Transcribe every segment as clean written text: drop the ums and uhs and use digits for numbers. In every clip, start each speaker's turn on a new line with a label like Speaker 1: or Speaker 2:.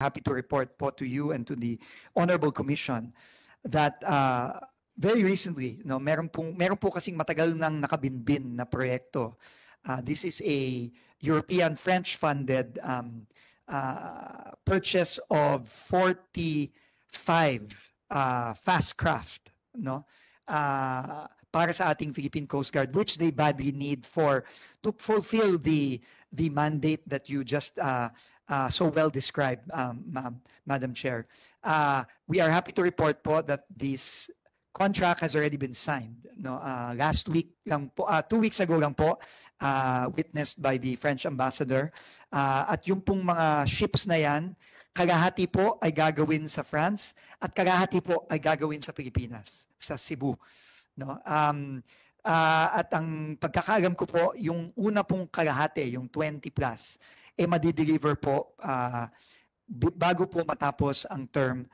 Speaker 1: happy to report po to you and to the Honorable Commission that very recently, no, meron po kasing matagal nang nakabinbin na proyekto. This is a European French-funded purchase of 45 fast craft, no, para sa ating Philippine Coast Guard, which they badly need to fulfill the mandate that you just so well described, Madam Chair. We are happy to report po that this contract has already been signed. No, last week lang po, 2 weeks ago lang po, witnessed by the French ambassador. At yung pong mga ships na yan, kalahati po ay gagawin sa France at kalahati po ay gagawin sa Pilipinas, sa Cebu. No? At ang pagkakaalam ko po, yung una pong kalahati, yung 20 plus, madideliver po bago po matapos ang term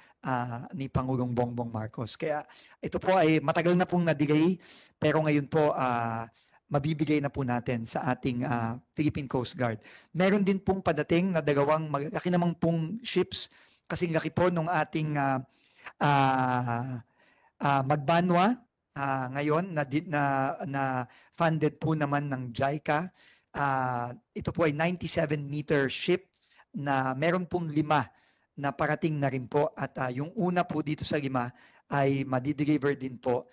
Speaker 1: ni Pangulong Bongbong Marcos. Kaya ito po ay matagal na pong na-delay, pero ngayon po mabibigay na po natin sa ating Philippine Coast Guard. Meron din pong padating na dalawang malaki namang pong ships, kasing laki po nung ating Magbanwa ngayon na funded po naman ng JICA. Ito po ay 97-meter ship na meron pong 5 na parating na rin po at yung una po dito sa 5 ay madideliver din po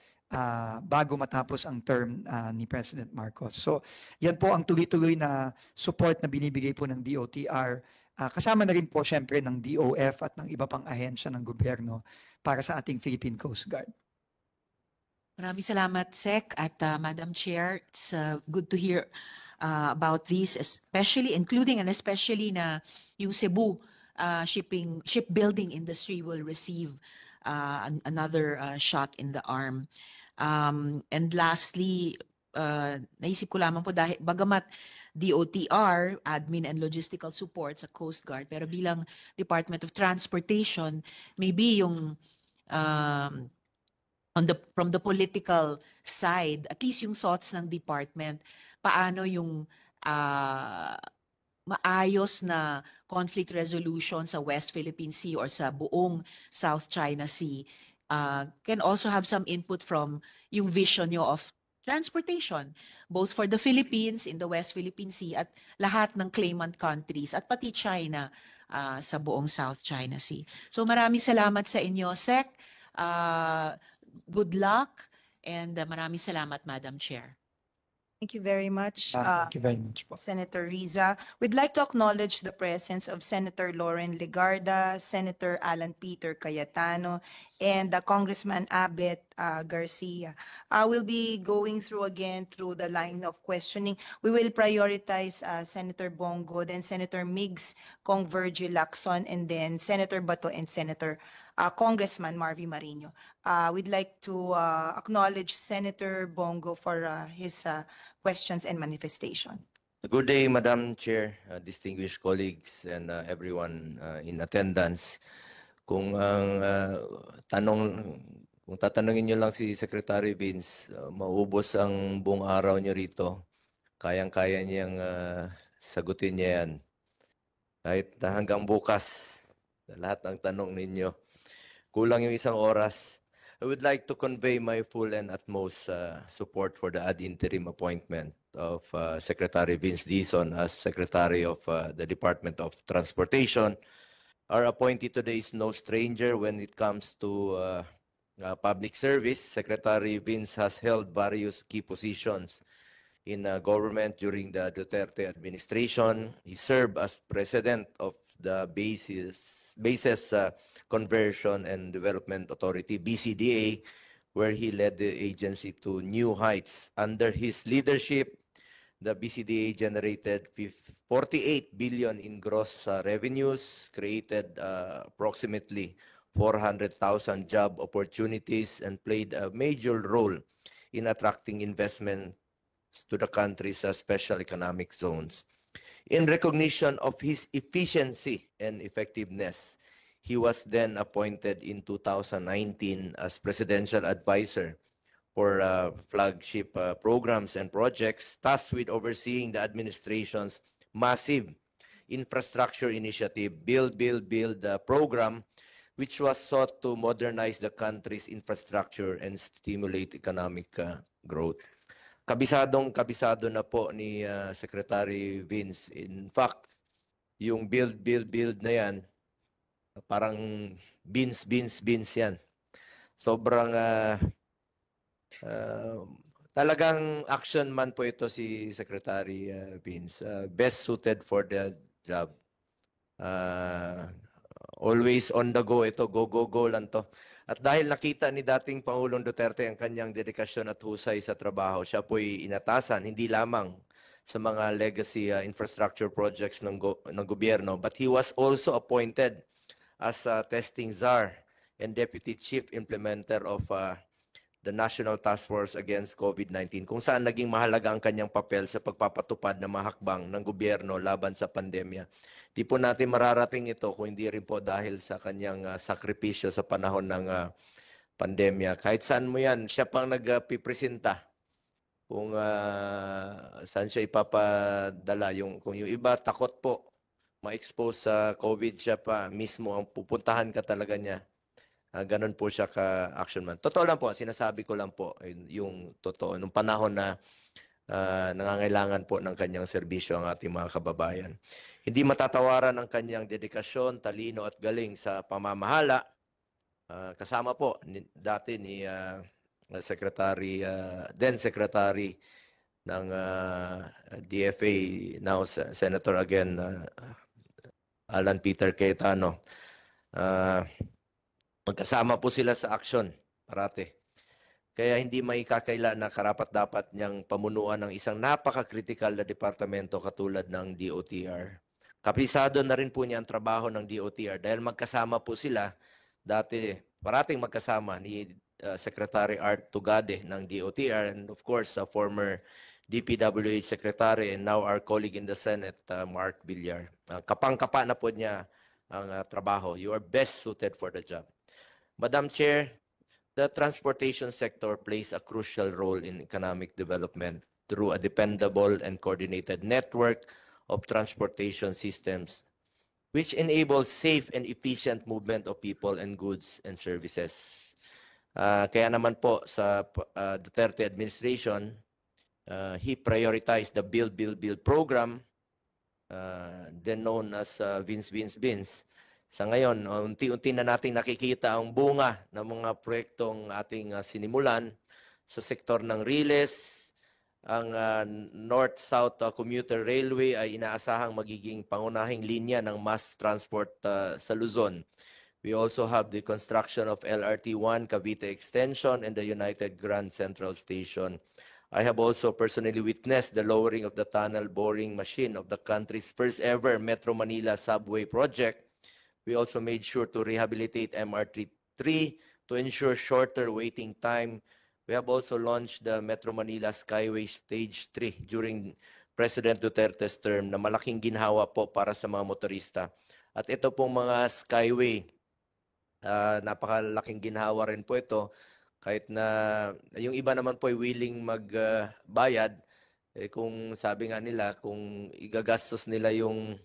Speaker 1: bago matapos ang term ni President Marcos. So yan po ang tuloy-tuloy na support na binibigay po ng DOTR. Kasama na rin po syempre ng DOF at ng iba pang ahensya ng gobyerno para sa ating Philippine Coast Guard.
Speaker 2: Maraming salamat, Sec, at Madam Chair. It's good to hear about these, including na yung Cebu shipbuilding industry will receive another shot in the arm. And lastly, naisip ko lamang po dahil bagamat DOTR, Admin and Logistical Support sa Coast Guard, pero bilang Department of Transportation, maybe yung from the political side, at least yung thoughts ng department, paano yung maayos na conflict resolution sa West Philippine Sea or sa buong South China Sea can also have some input from yung vision nyo of transportation, both for the Philippines in the West Philippine Sea at lahat ng claimant countries at pati China sa buong South China Sea. So maraming salamat sa inyo, Sec. Good luck and maraming salamat, Madam Chair.
Speaker 3: Thank you very much,
Speaker 1: Thank you very much po.
Speaker 3: Senator Riza. We'd like to acknowledge the presence of Senator Lauren Legarda, Senator Alan Peter Cayetano, and Congressman Abet Garcia. We'll be going through the line of questioning. We will prioritize Senator Bongo, then Senator Migs, Kong Virgil Lacson, and then Senator Bato and Senator Congressman Marvy Marino. We'd like to acknowledge Senator Bongo for his questions and manifestation.
Speaker 4: Good day, Madam Chair, distinguished colleagues, and everyone in attendance. Kung tatanungin niyo lang si Secretary Vince, maubos ang buong araw niyo rito. Kayang-kaya niyang sagutin niya yan. Kahit hanggang bukas, lahat ng tanong ninyo. Kulang yung 1 oras. I would like to convey my full and utmost support for the ad interim appointment of Secretary Vince Dizon as Secretary of the Department of Transportation. Our appointee today is no stranger when it comes to public service. Secretary Vince has held various key positions in government during the Duterte administration. He served as president of the Bases Conversion and Development Authority, BCDA, where he led the agency to new heights. Under his leadership, the BCDA generated 48 billion in gross revenues, created approximately 400,000 job opportunities, and played a major role in attracting investments to the country's special economic zones. In recognition of his efficiency and effectiveness, he was then appointed in 2019 as Presidential Advisor for flagship programs and projects, tasked with overseeing the administration's massive infrastructure initiative, Build, Build, Build program, which was sought to modernize the country's infrastructure and stimulate economic growth. Kabisado na po ni Secretary Vince. In fact, yung Build, Build, Build na yan, parang beans yan. Sobrang talagang action man po ito si Secretary Vince. Best suited for the job. Always on the go ito, go lang to. At dahil nakita ni dating Pangulong Duterte ang kanyang dedikasyon at husay sa trabaho, siya po'y inatasan hindi lamang sa mga legacy infrastructure projects ng gobyerno, but he was also appointed as testing czar and deputy chief implementer of the National Task Force Against COVID-19, kung saan naging mahalaga ang kanyang papel sa pagpapatupad ng mga hakbang ng gobyerno laban sa pandemya. Di po natin mararating ito kung hindi rin po dahil sa kanyang sakripisyo sa panahon ng pandemya. Kahit saan mo yan, siya pang nagpipresenta kung saan siya ipapadala. Kung yung iba takot po ma-expose sa COVID, siya pa mismo ang pupuntahan ka talaga niya. Ganon po siya ka-action man. Totoo lang po, sinasabi ko lang po yung totoo. Nung panahon na nangangailangan po ng kanyang serbisyo ang ating mga kababayan. Hindi matatawaran ang kanyang dedikasyon, talino at galing sa pamamahala. Kasama po dati ni Secretary, then Secretary ng DFA, now Senator again, Alan Peter Cayetano. Magkasama po sila sa action parati. Kaya hindi may kakaila na karapat-dapat niyang pamunuan ng isang napaka-critical na departamento katulad ng DOTR. Kabisado na rin po niya ang trabaho ng DOTR dahil magkasama po sila dati, parating magkasama ni Secretary Art Tugade ng DOTR and of course former DPWH Secretary and now our colleague in the Senate, Mark Villar. Kapang-kapa na po niya ang trabaho. You are best suited for the job. Madam Chair, the transportation sector plays a crucial role in economic development through a dependable and coordinated network of transportation systems, which enables safe and efficient movement of people and goods and services. Kaya naman po sa Duterte administration, he prioritized the Build, Build, Build program, then known as Vince. Sa ngayon, unti-unti na nating nakikita ang bunga ng mga proyektong ating sinimulan sa sektor ng Riles. Ang North-South Commuter Railway ay inaasahang magiging pangunahing linya ng mass transport sa Luzon. We also have the construction of LRT-1 Cavite Extension and the United Grand Central Station. I have also personally witnessed the lowering of the tunnel boring machine of the country's first ever Metro Manila subway project. We also made sure to rehabilitate MRT-3 to ensure shorter waiting time. We have also launched the Metro Manila Skyway Stage 3 during President Duterte's term na malaking ginhawa po para sa mga motorista. At ito pong mga Skyway, napakalaking ginhawa rin po ito. Kahit na yung iba naman po ay willing magbayad, kung sabi nga nila, kung igagastos nila yung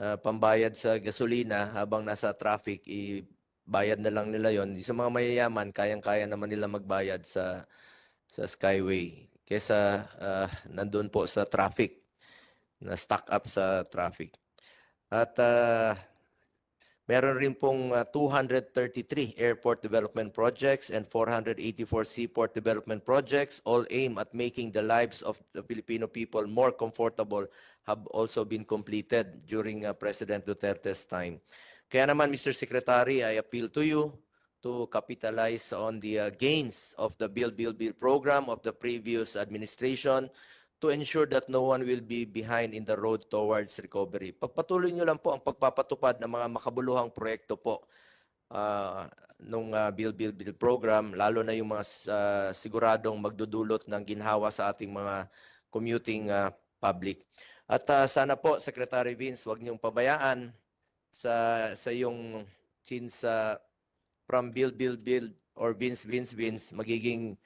Speaker 4: pambayad sa gasolina habang nasa traffic, ibayad na lang nila yon. Sa mga mayayaman, kayang-kaya naman nila magbayad sa Skyway kesa nandun po sa traffic, na stuck up sa traffic. At meron rin pong 233 airport development projects and 484 seaport development projects, all aimed at making the lives of the Filipino people more comfortable, have also been completed during President Duterte's time. Kaya naman, Mr. Secretary, I appeal to you to capitalize on the gains of the Build, Build, Build program of the previous administration to ensure that no one will be behind in the road towards recovery. Pagpatuloy nyo lang po ang pagpapatupad ng mga makabuluhang proyekto po nung Build, Build, Build program, lalo na yung mga siguradong magdudulot ng ginhawa sa ating mga commuting public. At sana po, Secretary Vince, wag niyong pabayaan sa yung since from Build, Build, Build or Vince, magiging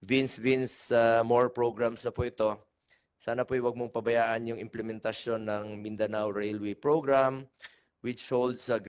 Speaker 4: Vince, more programs na po ito. Sana po huwag mong pabayaan yung implementasyon ng Mindanao Railway Program, which holds a